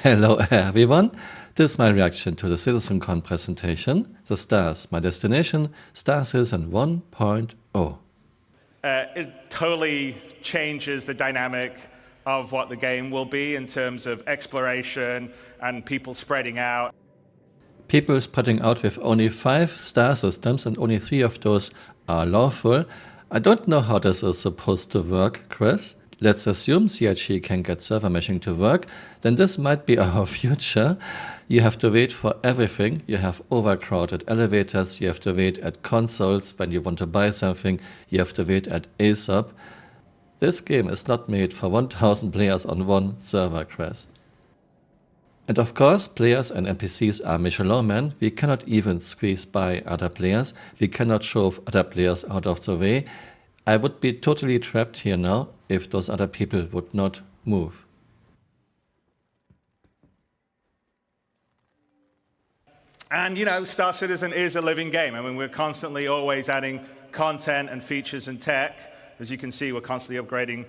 Hello everyone, this is my reaction to the Citizencon presentation, The Stars, My Destination, Star Citizen 1.0. It totally changes the dynamic of what the game will be in terms of exploration and people spreading out. People spreading out with only 5 star systems and only 3 of those are lawful. I don't know how this is supposed to work, Chris. Let's assume CRG can get server meshing to work, then this might be our future. You have to wait for everything. You have overcrowded elevators, you have to wait at consoles when you want to buy something, you have to wait at ASAP. This game is not made for 1000 players on one server, Chris. And of course, players and NPCs are Michelin men. We cannot even squeeze by other players. We cannot shove other players out of the way. I would be totally trapped here now if those other people would not move. And you know, Star Citizen is a living game. I mean, we're constantly always adding content and features and tech. As you can see, we're constantly upgrading,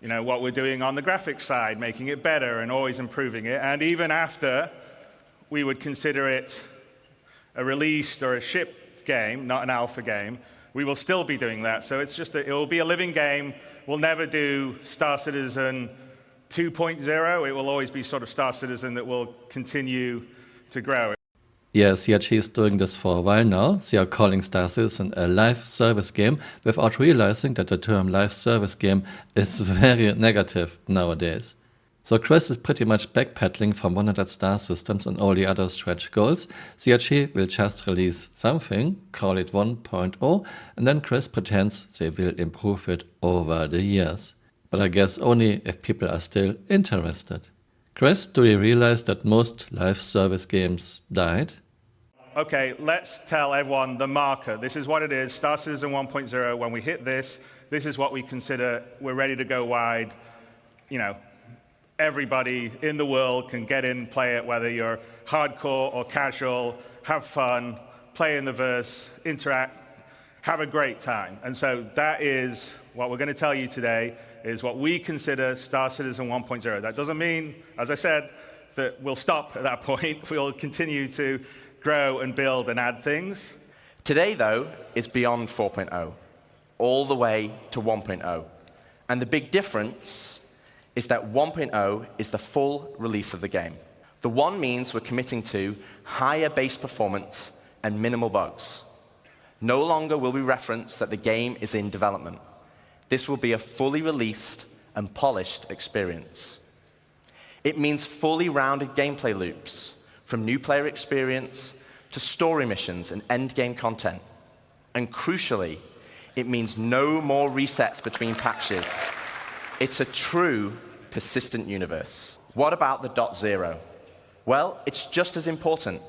you know, what we're doing on the graphics side, making it better and always improving it. And even after we would consider it a released or a shipped game, not an alpha game, we will still be doing that. So it's just, it will be a living game. We'll never do Star Citizen 2.0. It will always be sort of Star Citizen that will continue to grow. Yeah, CRG is doing this for a while now. They are calling Star Citizen a live service game without realizing that the term live service game is very negative nowadays. So Chris is pretty much backpedaling from 100 star systems and all the other stretch goals. CRG will just release something, call it 1.0, and then Chris pretends they will improve it over the years. But I guess only if people are still interested. Chris, do you realize that most live service games died? Okay, let's tell everyone the marker. This is what it is, Star Citizen 1.0. When we hit this, this is what we consider we're ready to go wide. You know, everybody in the world can get in, play it, whether you're hardcore or casual, have fun, play in the verse, interact, have a great time. And so that is what we're going to tell you today, is what we consider Star Citizen 1.0. That doesn't mean, as I said, that we'll stop at that point. We'll continue to grow and build and add things. Today, though, is beyond 4.0, all the way to 1.0. And the big difference is that 1.0 is the full release of the game. The 1 means we're committing to higher base performance and minimal bugs. No longer will we reference that the game is in development. This will be a fully released and polished experience. It means fully rounded gameplay loops, from new player experience to story missions and endgame content. And crucially, it means no more resets between patches. It's a true, persistent universe. What about the .0? Well, it's just as important.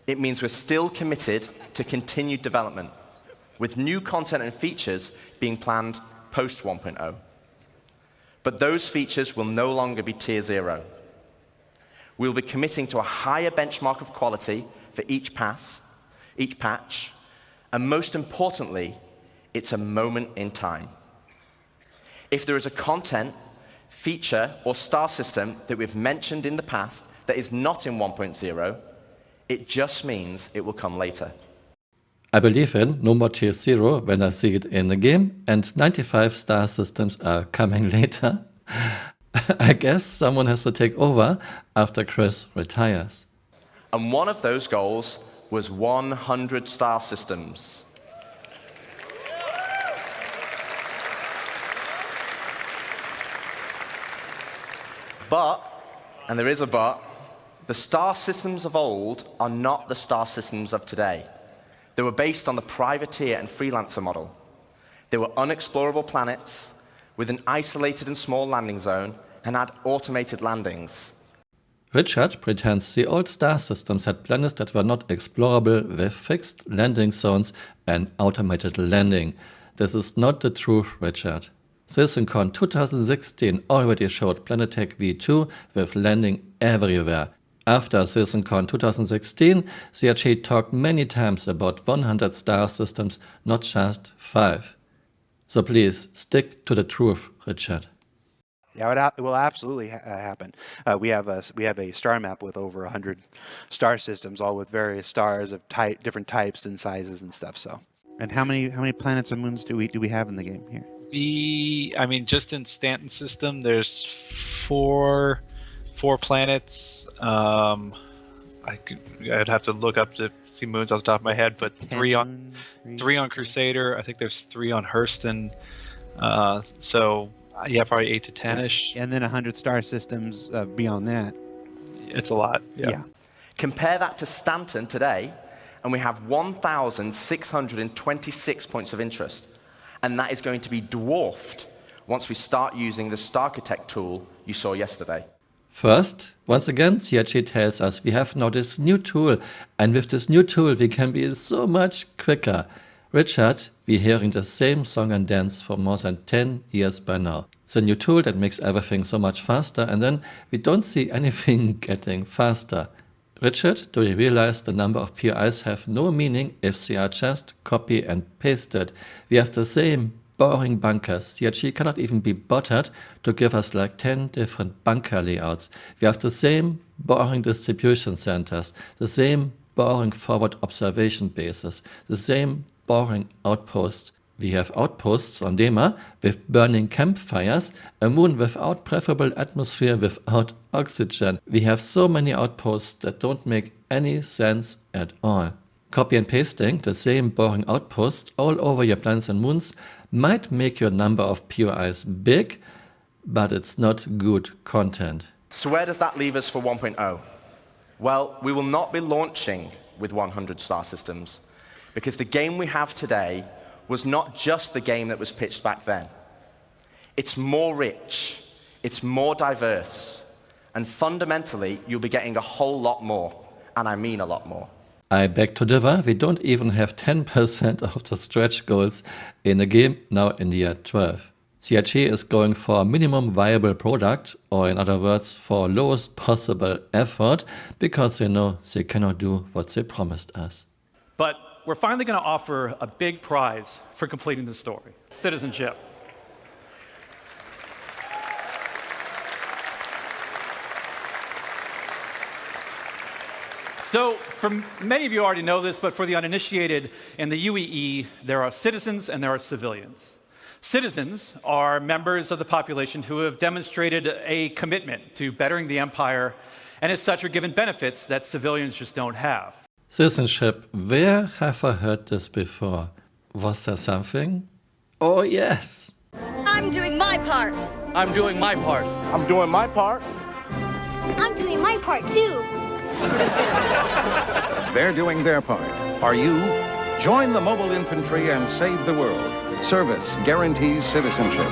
It means we're still committed to continued development, with new content and features being planned post 1.0. But those features will no longer be tier 0. We'll be committing to a higher benchmark of quality for each patch, and most importantly, it's a moment in time. If there is a content, feature, or star system that we've mentioned in the past that is not in 1.0, it just means it will come later. I believe in no more tier 0 when I see it in the game, and 95 star systems are coming later. I guess someone has to take over after Chris retires. And one of those goals was 100 star systems. But, and there is a but, the star systems of old are not the star systems of today. They were based on the privateer and freelancer model. They were unexplorable planets with an isolated and small landing zone and had automated landings. Richard pretends the old star systems had planets that were not explorable with fixed landing zones and automated landing. This is not the truth, Richard. Citizencon 2016 already showed Planetech V2 with landing everywhere. After Citizencon 2016, CRG talked many times about 100 star systems, not just 5. So please, stick to the truth, Richard. Yeah, it will absolutely happen. We have a star map with over 100 star systems, all with various stars of different types and sizes and stuff. So, and how many planets and moons do we have in the game here? I mean, just in Stanton's system, there's four planets. I'd have to look up to see moons off the top of my head, but three on Crusader. I think there's 3 on Hurston. So yeah, probably 8 to 10-ish. And then 100 star systems beyond that. It's a lot. Yeah. Compare that to Stanton today, and we have 1,626 points of interest. And that is going to be dwarfed once we start using the Starchitect tool you saw yesterday. First, once again, CRG tells us we have now this new tool, and with this new tool we can be so much quicker. Richard, we're hearing the same song and dance for more than 10 years by now. It's a new tool that makes everything so much faster, and then we don't see anything getting faster. Richard, do you realize the number of POIs have no meaning if they are just copy and pasted? We have the same boring bunkers. CRG cannot even be bothered to give us like 10 different bunker layouts. We have the same boring distribution centers, the same boring forward observation bases, the same boring outposts. We have outposts on Dema with burning campfires, a moon without preferable atmosphere, without oxygen. We have so many outposts that don't make any sense at all. Copy and pasting the same boring outposts all over your planets and moons might make your number of POIs big, but it's not good content. So where does that leave us for 1.0? Well, we will not be launching with 100 star systems, because the game we have today was not just the game that was pitched back then. It's more rich, it's more diverse, and fundamentally, you'll be getting a whole lot more, and I mean a lot more. I beg to differ, we don't even have 10% of the stretch goals in a game now in the year 12. CRG is going for a minimum viable product, or in other words, for lowest possible effort, because they know they cannot do what they promised us. But we're finally going to offer a big prize for completing the story: Citizenship. So, many of you already know this, but for the uninitiated, in the UEE, there are citizens and there are civilians. Citizens are members of the population who have demonstrated a commitment to bettering the empire, and as such are given benefits that civilians just don't have. Citizenship, where have I heard this before? Was there something? Oh yes! I'm doing my part. I'm doing my part. I'm doing my part. I'm doing my part too. They're doing their part. Are you? Join the mobile infantry and save the world. Service guarantees citizenship.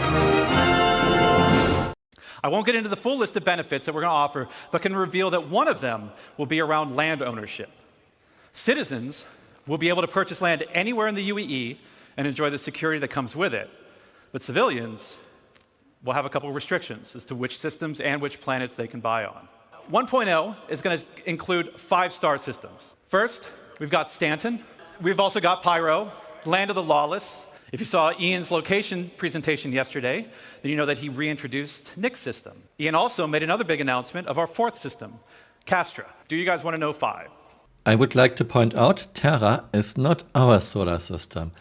I won't get into the full list of benefits that we're going to offer, but can reveal that one of them will be around land ownership. Citizens will be able to purchase land anywhere in the UEE and enjoy the security that comes with it. But civilians will have a couple of restrictions as to which systems and which planets they can buy on. 1.0 is going to include 5-star systems. First, we've got Stanton. We've also got Pyro, Land of the Lawless. If you saw Ian's location presentation yesterday, then you know that he reintroduced Nick's system. Ian also made another big announcement of our 4th system, Castra. Do you guys want to know 5? I would like to point out Terra is not our solar system.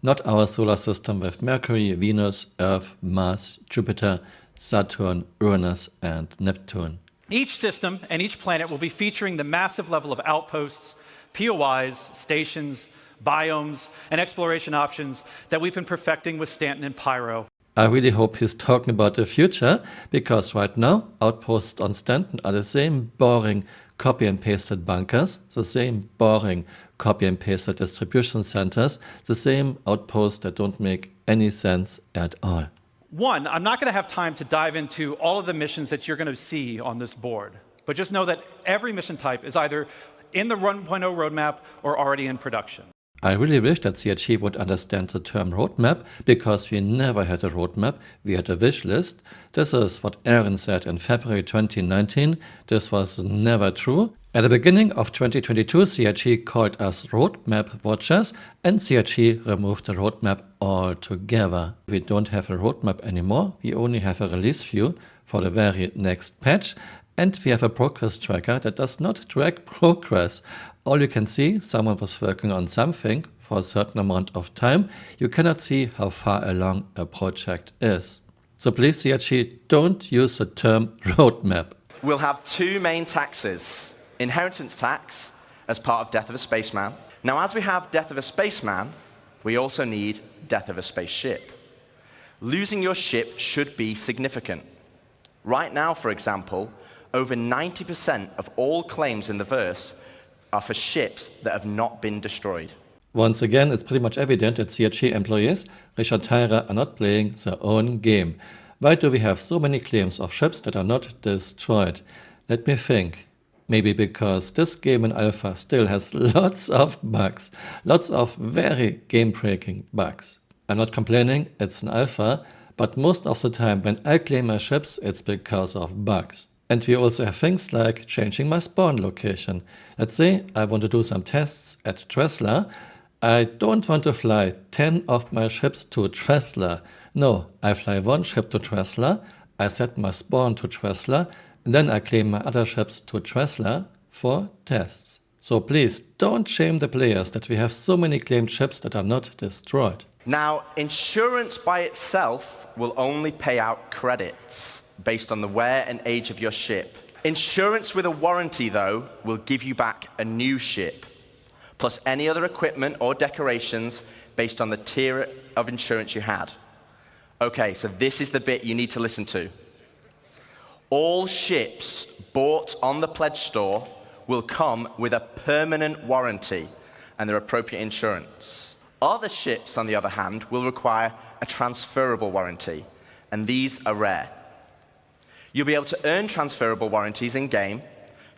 Not our solar system with Mercury, Venus, Earth, Mars, Jupiter, Saturn, Uranus, and Neptune. Each system and each planet will be featuring the massive level of outposts, POIs, stations, biomes, and exploration options that we've been perfecting with Stanton and Pyro. I really hope he's talking about the future, because right now, outposts on Stanton are the same boring copy and pasted bunkers, the same boring copy and pasted distribution centers, the same outposts that don't make any sense at all. One, I'm not going to have time to dive into all of the missions that you're going to see on this board, but just know that every mission type is either in the 1.0 roadmap or already in production. I really wish that CRG would understand the term roadmap, because we never had a roadmap, we had a wish list. This is what Aaron said in February 2019. This was never true. At the beginning of 2022, CRG called us roadmap watchers, and CRG removed the roadmap altogether. We don't have a roadmap anymore, we only have a release view for the very next patch. And we have a progress tracker that does not track progress. All you can see, someone was working on something for a certain amount of time. You cannot see how far along a project is. So please, CRG, don't use the term roadmap. We'll have two main taxes. Inheritance tax as part of Death of a Spaceman. Now, as we have Death of a Spaceman, we also need Death of a Spaceship. Losing your ship should be significant. Right now, for example, over 90% of all claims in the verse are for ships that have not been destroyed. Once again, it's pretty much evident that CRG employees, Richard Tyra, are not playing their own game. Why do we have so many claims of ships that are not destroyed? Let me think. Maybe because this game in alpha still has lots of bugs, lots of very game-breaking bugs. I'm not complaining, it's an alpha, but most of the time when I claim my ships, it's because of bugs. And we also have things like changing my spawn location. Let's say I want to do some tests at Tresla. I don't want to fly 10 of my ships to Tresla. No, I fly one ship to Tresla, I set my spawn to Tresla, and then I claim my other ships to Tresla for tests. So please don't shame the players that we have so many claimed ships that are not destroyed. Now, insurance by itself will only pay out credits based on the wear and age of your ship. Insurance with a warranty, though, will give you back a new ship, plus any other equipment or decorations based on the tier of insurance you had. Okay, so this is the bit you need to listen to. All ships bought on the pledge store will come with a permanent warranty and their appropriate insurance. Other ships, on the other hand, will require a transferable warranty, and these are rare. You'll be able to earn transferable warranties in-game,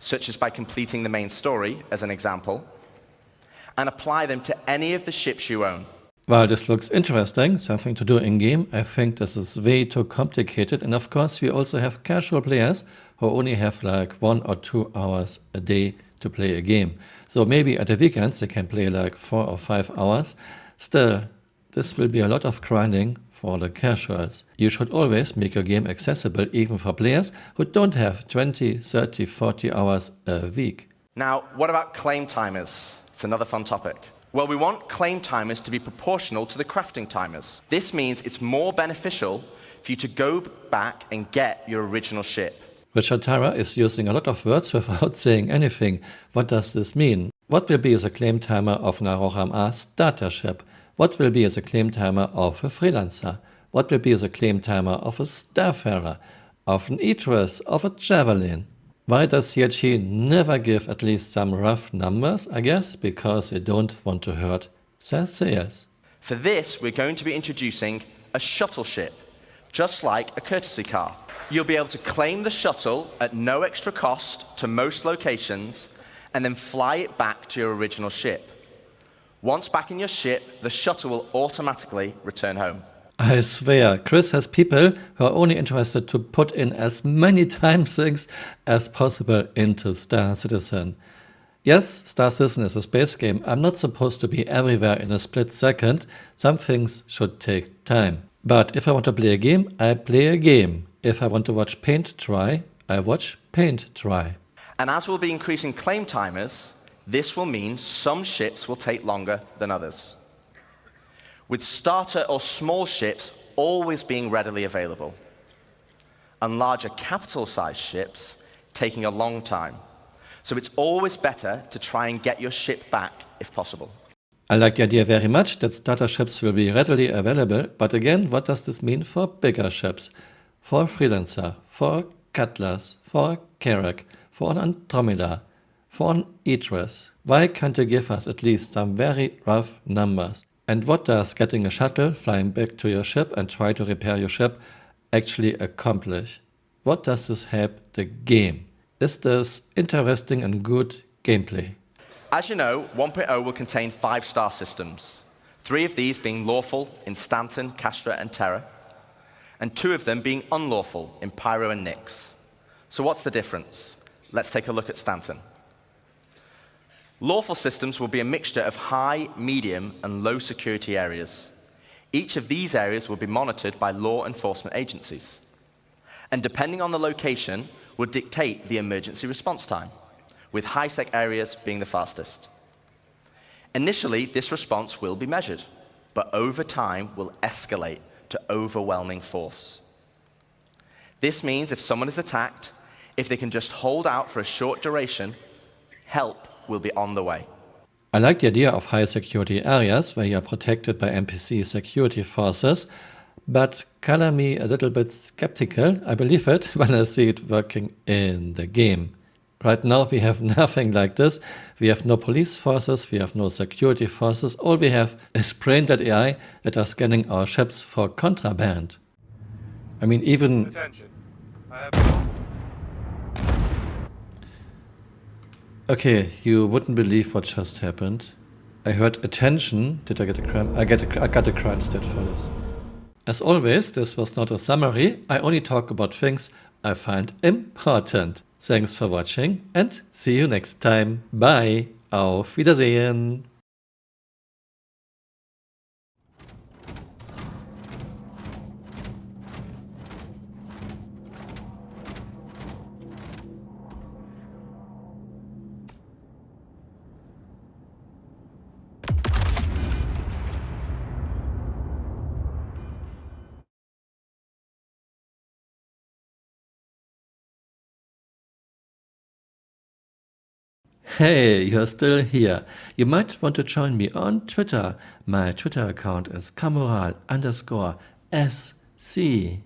such as by completing the main story, as an example, and apply them to any of the ships you own. While this looks interesting, something to do in-game, I think this is way too complicated. And of course, we also have casual players who only have like 1 or 2 hours a day to play a game. So maybe at the weekends they can play like 4 or 5 hours. Still, this will be a lot of grinding for the casuals. You should always make your game accessible even for players who don't have 20, 30, 40 hours a week. Now, what about claim timers? It's another fun topic. Well, we want claim timers to be proportional to the crafting timers. This means it's more beneficial for you to go back and get your original ship. Richard Tyra is using a lot of words without saying anything. What does this mean? What will be the claim timer of an Aroram A starter ship? What will be the claim timer of a freelancer? What will be the claim timer of a starfarer, of an Idris, of a Javelin? Why does CRG never give at least some rough numbers? I guess because they don't want to hurt their sales. For this, we're going to be introducing a shuttle ship, just like a courtesy car. You'll be able to claim the shuttle at no extra cost to most locations and then fly it back to your original ship. Once back in your ship, the shuttle will automatically return home. I swear, Chris has people who are only interested to put in as many time sinks as possible into Star Citizen. Yes, Star Citizen is a space game. I'm not supposed to be everywhere in a split second. Some things should take time. But if I want to play a game, I play a game. If I want to watch paint dry, I watch paint dry. And as we'll be increasing claim timers, this will mean some ships will take longer than others, with starter or small ships always being readily available, and larger capital-sized ships taking a long time. So it's always better to try and get your ship back if possible. I like the idea very much that starter ships will be readily available, but again, what does this mean for bigger ships? For a freelancer, for Cutlass, for Carrack, for an Andromeda, for an Idris. Why can't you give us at least some very rough numbers? And what does getting a shuttle, flying back to your ship and try to repair your ship actually accomplish? What does this help the game? Is this interesting and good gameplay? As you know, 1.0 will contain 5 star systems, 3 of these being lawful in Stanton, Castra, and Terra, and 2 of them being unlawful in Pyro and Nyx. So what's the difference? Let's take a look at Stanton. Lawful systems will be a mixture of high, medium, and low security areas. Each of these areas will be monitored by law enforcement agencies. and depending on the location, would dictate the emergency response time, with high-sec areas being the fastest. Initially, this response will be measured, but over time will escalate to overwhelming force. This means if someone is attacked, if they can just hold out for a short duration, help will be on the way. I like the idea of high security areas where you are protected by NPC security forces, but color me a little bit skeptical. I believe it when I see it working in the game. Right now we have nothing like this. We have no police forces, we have no security forces. All we have is brain-dead AI that are scanning our ships for contraband. I mean, even... Attention. I have... Okay, you wouldn't believe what just happened. I heard attention. Did I get a crime? I got a crime stat for this. As always, this was not a summary. I only talk about things I find important. Thanks for watching and see you next time. Bye. Auf Wiedersehen. Hey, you're still here. You might want to join me on Twitter. My Twitter account is Camural_SC.